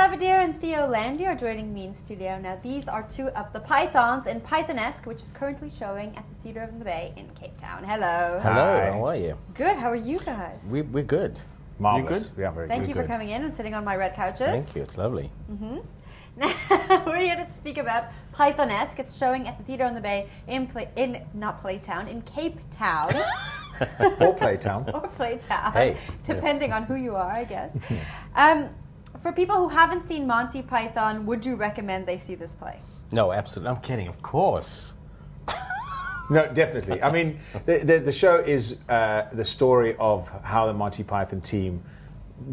Savadir and Theo Landy are joining me in studio. Now, these are two of the Pythons in Pythonesque, which is currently showing at the Theatre of the Bay in Cape Town. Hello. Hello, Hi. how are you? Good, how are you guys? We're good. Marvelous. You good? Yeah, very Thank good. you for coming in and sitting on my red couches. Thank you, it's lovely. Now, we're here to speak about Pythonesque. It's showing at the Theatre on the Bay in Cape Town. Or Playtown. Or Playtown, Hey. depending on who you are, I guess. For people who haven't seen Monty Python, would you recommend they see this play? No, absolutely. I'm kidding, of course. No, definitely. I mean, the show is the story of how the Monty Python team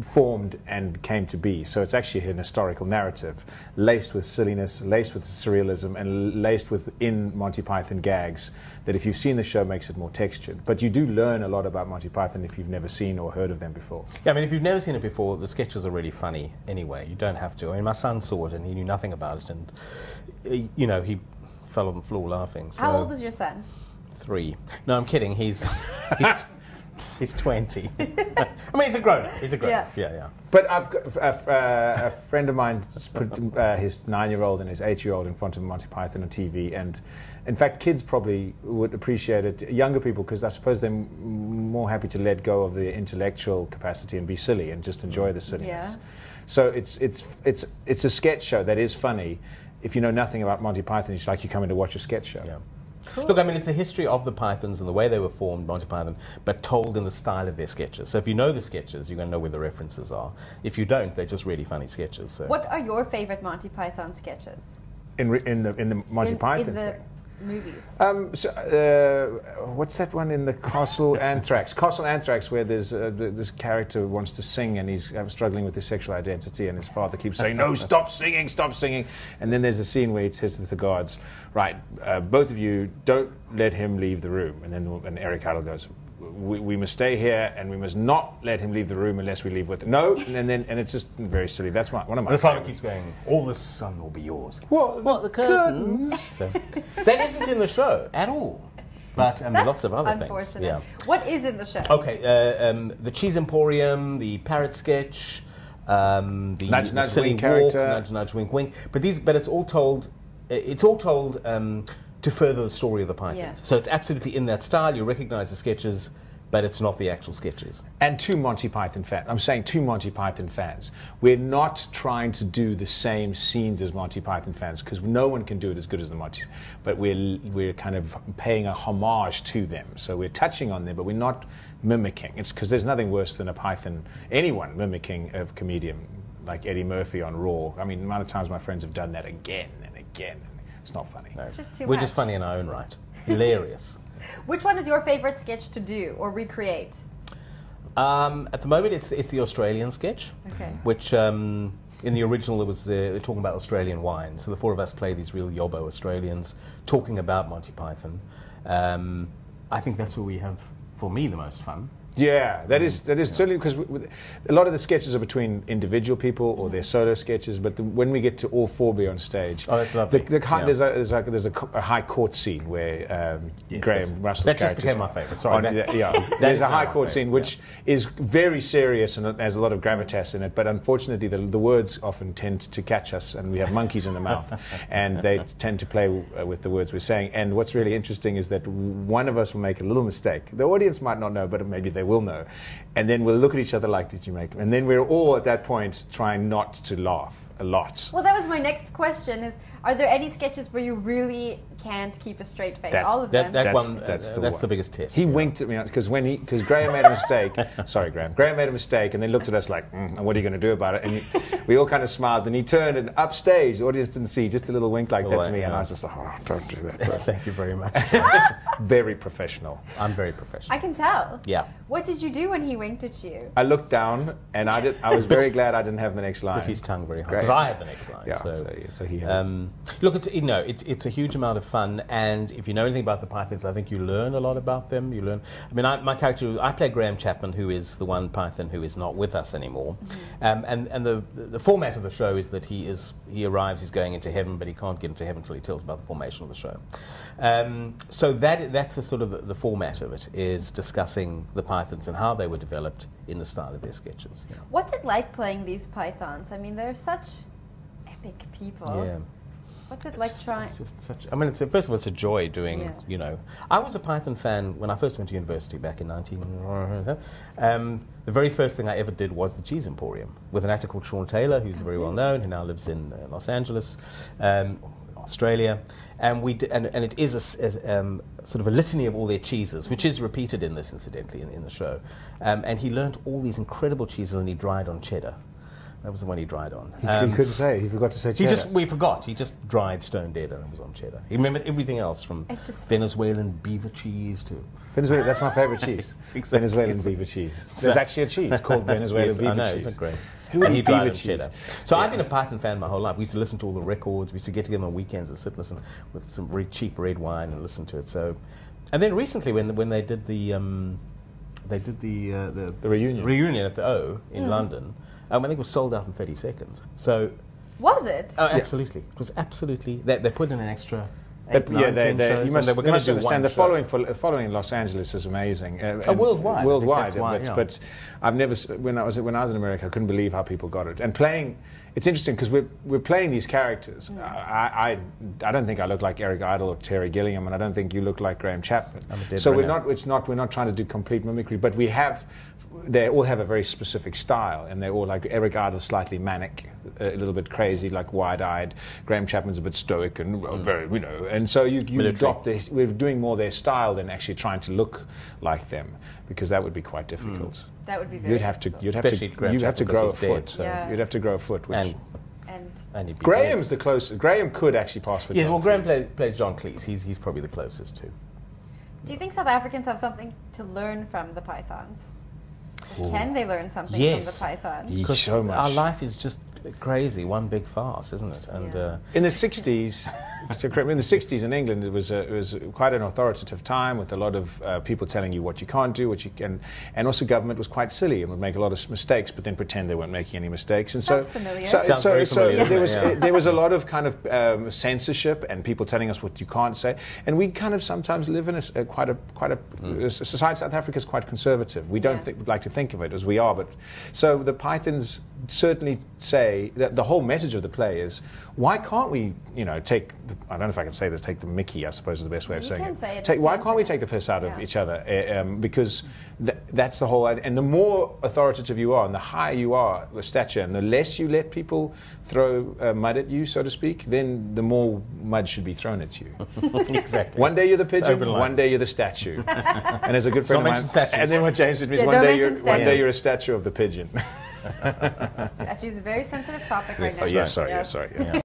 formed and came to be. So it's actually an historical narrative, laced with silliness, laced with surrealism, and laced with in Monty Python gags that, if you've seen the show, makes it more textured. But you do learn a lot about Monty Python if you've never seen or heard of them before. Yeah, I mean, if you've never seen it before, the sketches are really funny anyway. You don't have to. I mean, my son saw it and he knew nothing about it, and you know, he fell on the floor laughing. So How old is your son? 3. No, I'm kidding. He's 20. I mean, he's a grown-up. He's a grown-up. Yeah. But I've got a friend of mine just put his 9-year-old and his 8-year-old in front of Monty Python on TV, and in fact, kids probably would appreciate it. Younger people, because I suppose they're more happy to let go of the intellectual capacity and be silly and just enjoy the silliness. Yeah. So it's a sketch show that is funny. If you know nothing about Monty Python, it's like you come in to watch a sketch show. Yeah. Cool. Look, I mean, it's the history of the Pythons and the way they were formed, Monty Python, but told in the style of their sketches. So if you know the sketches, you're going to know where the references are. If you don't, they're just really funny sketches. So. What are your favorite Monty Python sketches? In the Monty Python in the thing. movies. What's that one in the Castle Anthrax? Castle Anthrax, where there's this character who wants to sing and he's struggling with his sexual identity, and his father keeps saying, "No, stop singing, stop singing." And then there's a scene where he says to the guards, "Right, both of you, don't let him leave the room." And Eric Idle goes, we must stay here, and we must not let him leave the room unless we leave with him. No, and it's just very silly. That's one of my. The father favorites. keeps going, "All the sun will be yours." What the curtains? So, that isn't in the show at all. But lots of other unfortunate. things. Yeah. What is in the show? Okay, the Cheese Emporium, the Parrot sketch, the Nudge, nudge, silly wink walk, character. nudge, nudge, wink, wink. But it's all told. It's all told to further the story of the Pythons. Yeah. So it's absolutely in that style. You recognise the sketches, but it's not the actual sketches. And to Monty Python fans, I'm saying to Monty Python fans, we're not trying to do the same scenes as Monty Python fans, because no one can do it as good as the Monty, but we're kind of paying a homage to them. So we're touching on them, but we're not mimicking. It's because there's nothing worse than anyone mimicking a comedian like Eddie Murphy on Raw. I mean, the amount of times my friends have done that again and again. It's not funny. It's just too We're much. just funny in our own right. Hilarious. Which one is your favorite sketch to do or recreate? At the moment, it's the Australian sketch, Okay. which in the original it was they're talking about Australian wine. So the 4 of us play these real yobbo Australians talking about Monty Python. I think that's where we have, for me, the most fun. Yeah, that is certainly, because a lot of the sketches are between individual people or they're solo sketches. But when we get to all 4 be on stage, Oh, that's lovely. Yeah. There's a high court scene where Graham Russell's that just character's became my favourite. Sorry, there's is a high my court favourite, scene which is very serious and it has a lot of gravitas in it. But unfortunately, the words often tend to catch us, and we have monkeys in the mouth, and they tend to play with the words we're saying. And what's really interesting is that one of us will make a little mistake. The audience might not know, but maybe they will know. And then we'll look at each other like, "Did you make?" And then we're all at that point trying not to laugh a lot. Well, that was my next question is, are there any sketches where you really can't keep a straight face? All of them? That's the one. the biggest test. He winked at me because Graham made a mistake. Sorry, Graham. Graham made a mistake, and then looked at us like, "And what are you going to do about it?" And we all kind of smiled. Then he turned, and upstage, the audience didn't see, just a little wink like that to me, and I was just like, "Oh, don't do that." So Thank you very much. very professional. I'm very professional. I can tell. Yeah. What did you do when he winked at you? I looked down, and I was very glad I didn't have the next line. Put his tongue very high. Great. Because I have the next line. Yeah, So so he had Look, it's a huge amount of fun, and if you know anything about the Pythons, I think you learn a lot about them. You learn. I mean, my character, I play Graham Chapman, who is the one Python who is not with us anymore, and the format of the show is that he arrives, he's going into heaven, but he can't get into heaven until he tells about the formation of the show. So that's the sort of the format of it, is discussing the Pythons and how they were developed in the style of their sketches. Yeah. What's it like playing these Pythons? I mean, they're such epic people. Yeah. What's it like trying? First of all, it's a joy doing, I was a Python fan when I first went to university back in 19... the very first thing I ever did was the Cheese Emporium, with an actor called Sean Taylor, who's very well known, who now lives in Los Angeles, Australia. And it is a sort of a litany of all their cheeses, which is repeated in this, incidentally, in the show. And he learned all these incredible cheeses, and he dried on cheddar. That was the one he dried on. He couldn't say. He forgot to say cheddar. We forgot. He just dried stone dead and it was on cheddar. He remembered everything else, from Venezuelan beaver cheese to... Venezuela, that's my favourite cheese. Exactly. Venezuelan beaver cheeze. There's actually a cheese called Venezuelan beaver cheese. I know, isn't it great? And he dried on cheddar. So I've been a Python fan my whole life. We used to listen to all the records. We used to get together on weekends and sit and listen with some very cheap red wine and listen to it. So, and then recently when they did the reunion at the O in London, I think it was sold out in 30 seconds. So, was it? Oh, absolutely. It was absolutely. They put in an extra. You must understand the following in Los Angeles is amazing. Worldwide. Worldwide. But I've never. When I was in America, I couldn't believe how people got it. And playing, it's interesting because we're playing these characters. I don't think I look like Eric Idle or Terry Gilliam, and I don't think you look like Graham Chapman. So we're not trying to do complete mimicry, but we have. They all have a very specific style, and they're all like Eric Idle's slightly manic, a little bit crazy, like wide-eyed. Graham Chapman's a bit stoic and very, And so you adopt this. We're doing more their style than actually trying to look like them, because that would be quite difficult. That would be very. You'd have to grow a foot. So you'd have to grow a foot. And Graham's the closest. Graham could actually pass for. Yeah, well, Graham plays John Cleese. He's probably the closest too. Do you think South Africans have something to learn from the Pythons? Can they learn something from the Pythons? Because so much. Our life is just crazy, one big farce, isn't it? And in the 60s, in the 60s in England, it was quite an authoritative time, with a lot of people telling you what you can't do, what you can, and also government was quite silly and would make a lot of mistakes, but then pretend they weren't making any mistakes. And Sounds familiar. There was a lot of kind of censorship and people telling us what you can't say, and we kind of sometimes live in a society. South Africa is quite conservative. We don't like to think of it as we are, but so the Pythons certainly say that the whole message of the play is, why can't we, take, I don't know if I can say this, take the mickey, I suppose is the best way of saying it. Why can't we take the piss out of each other? Because that's the whole idea. And the more authoritative you are, and the higher you are with stature, and the less you let people throw mud at you, so to speak, then the more mud should be thrown at you. Exactly. One day you're the pigeon, one day you're the statue. And as a good friend of mine, and then what James did is one day you're a statue of the pigeon. Statues is a very sensitive topic right now. Sorry.